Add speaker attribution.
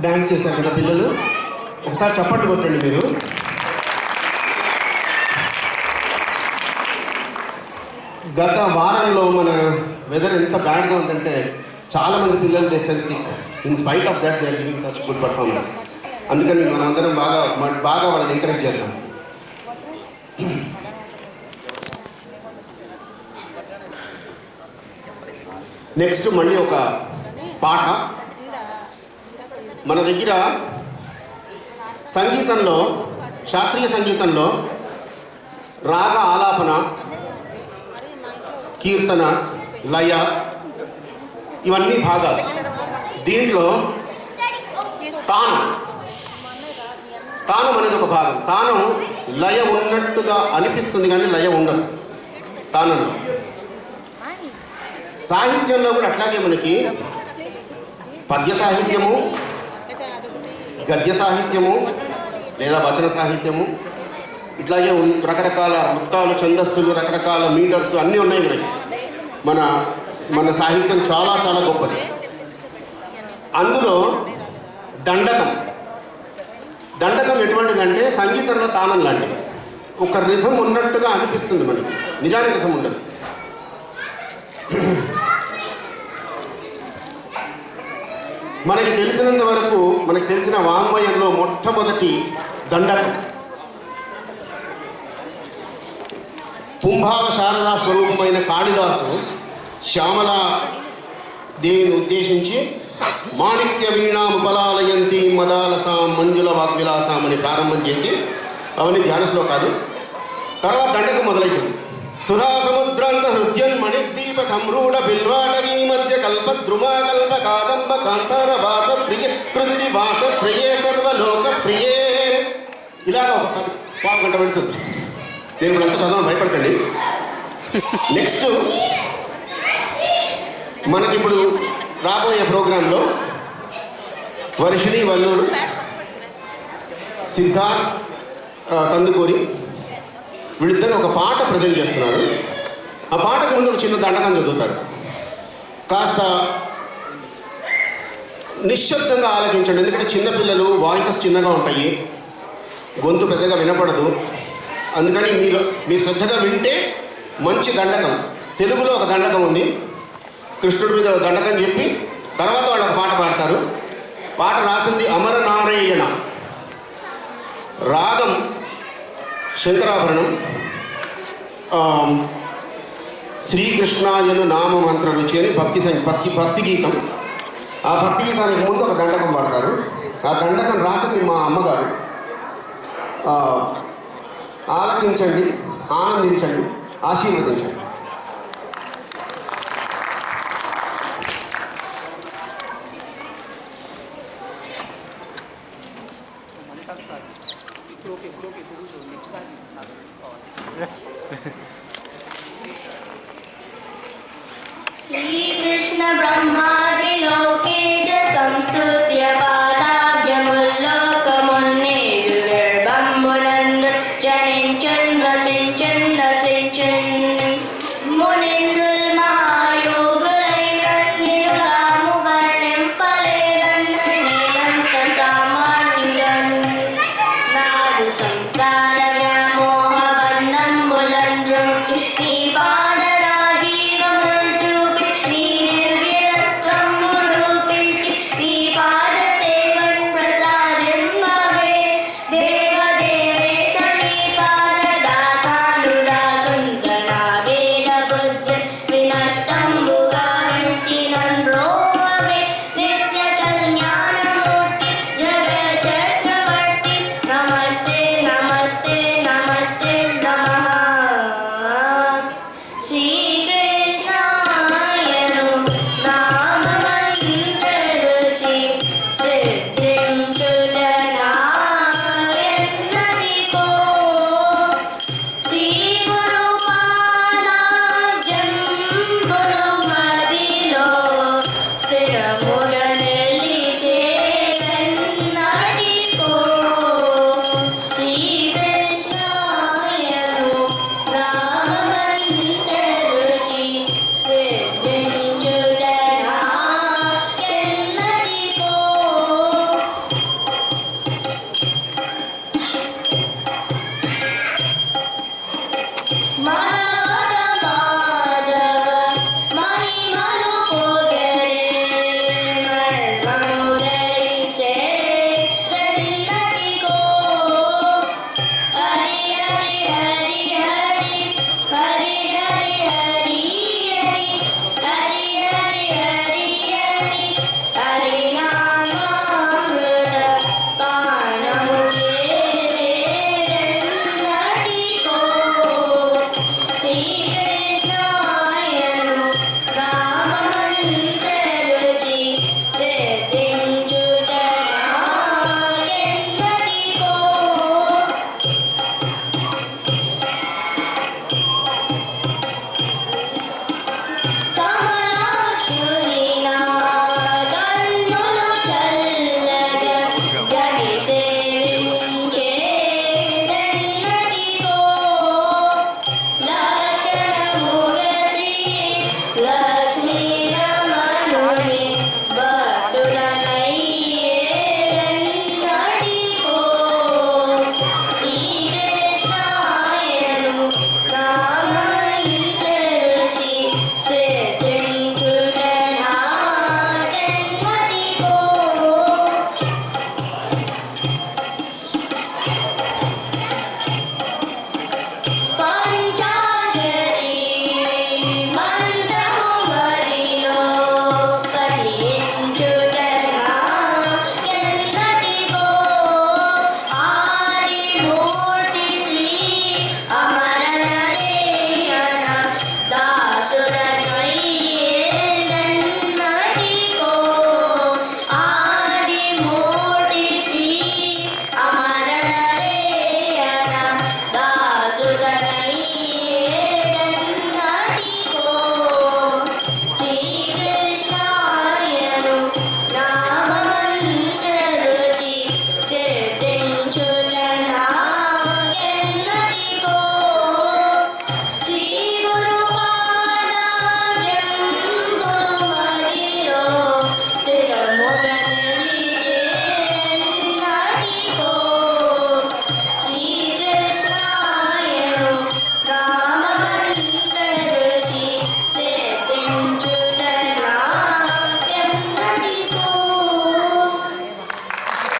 Speaker 1: Dance చేశారు కదా పిల్లలు, ఒకసారి చప్పట్లు కొట్టండి మీరు. గత వారంలో మన వెదర్ ఎంత బ్యాడ్గా ఉందంటే చాలామంది పిల్లలు they fell sick. In spite of that they are giving such good performance. అందుకని మనం అందరం బాగా వాళ్ళని ఎంకరేజ్ చేద్దాం. నెక్స్ట్ మళ్ళీ ఒక పాట. మన దగ్గర సంగీతంలో, శాస్త్రీయ సంగీతంలో రాగ ఆలాపన, కీర్తన, లయ ఇవన్నీ భాగాలు. దీంట్లో తానం అనేది ఒక భాగం. తానం లయ ఉన్నట్టుగా అనిపిస్తుంది కానీ లయ ఉండదు తానంలో. సాహిత్యంలో కూడా అట్లాగే మనకి పద్య సాహిత్యము, గద్య సాహిత్యము లేదా వచన సాహిత్యము, ఇట్లాగే రకరకాల వృత్తాలు, ఛందస్సులు, రకరకాల మీటర్స్ అన్నీ ఉన్నాయి మనకి. మన సాహిత్యం చాలా చాలా గొప్పది. అందులో దండకం ఎటువంటిదంటే సంగీతంలో తానం లాంటిది. ఒక రిథం ఉన్నట్టుగా అనిపిస్తుంది మనకి, నిజానికి రిథం ఉండదు. మనకి తెలిసినంత వరకు, మనకి తెలిసిన వాంగ్మయంలో మొట్టమొదటి దండకం పుంభావ శారదా స్వరూపమైన కాళిదాసు శ్యామలా దేవిని ఉద్దేశించి మాణిక్య వీణాముపలాలయంతి మదాలసాం మంజుల వాగ్విలాసాం అని ప్రారంభం చేసి అవన్నీ ధ్యాన శ్లోకాలు. తర్వాత దండకం మొదలవుతుంది. సుధా సముద్రాంత హృద్యన్ మణిద్వీప సంరూఢ బిల్వాటవీ మధ్య కల్ప ద్రుమాకల్ప కాదంబ కాంతార వాస ప్రియ కృతి వాస ప్రియే సర్వలోక ప్రియే. ఇలాగ ఒక పావు గంట పెడుతుంది. నేను ఇప్పుడు అంతా చదవని భయపడకండి. నెక్స్ట్ మనకిప్పుడు రాబోయే ప్రోగ్రాంలో వర్షిణి వల్లూరు, సిద్ధార్థ్ కందుకూరి వీళ్ళిద్దరు ఒక పాట ప్రజెంట్ చేస్తున్నారు. ఆ పాటకు ముందు ఒక చిన్న దండకం చదువుతారు. కాస్త నిశ్శబ్దంగా ఆలకించండి, ఎందుకంటే చిన్నపిల్లలు వాయిసెస్ చిన్నగా ఉంటాయి, గొంతు పెద్దగా వినపడదు. అందుకని మీరు శ్రద్ధగా వింటే మంచి దండకం. తెలుగులో ఒక దండకం ఉంది, కృష్ణుడి మీద దండకం చెప్పి తర్వాత వాళ్ళు ఒక పాట పాడతారు. పాట రాసింది అమరనారాయణ, రాగం శంకరాభరణం, శ్రీకృష్ణాయను నామ మంత్ర రుచి అని భక్తి గీతం. ఆ భక్తి గీతానికి ముందు ఒక దండకం పాడతారు. ఆ దండకం రాసింది మా అమ్మగారు. ఆలకించండి, ఆనందించండి, ఆశీర్వదించండి.
Speaker 2: శ్రీ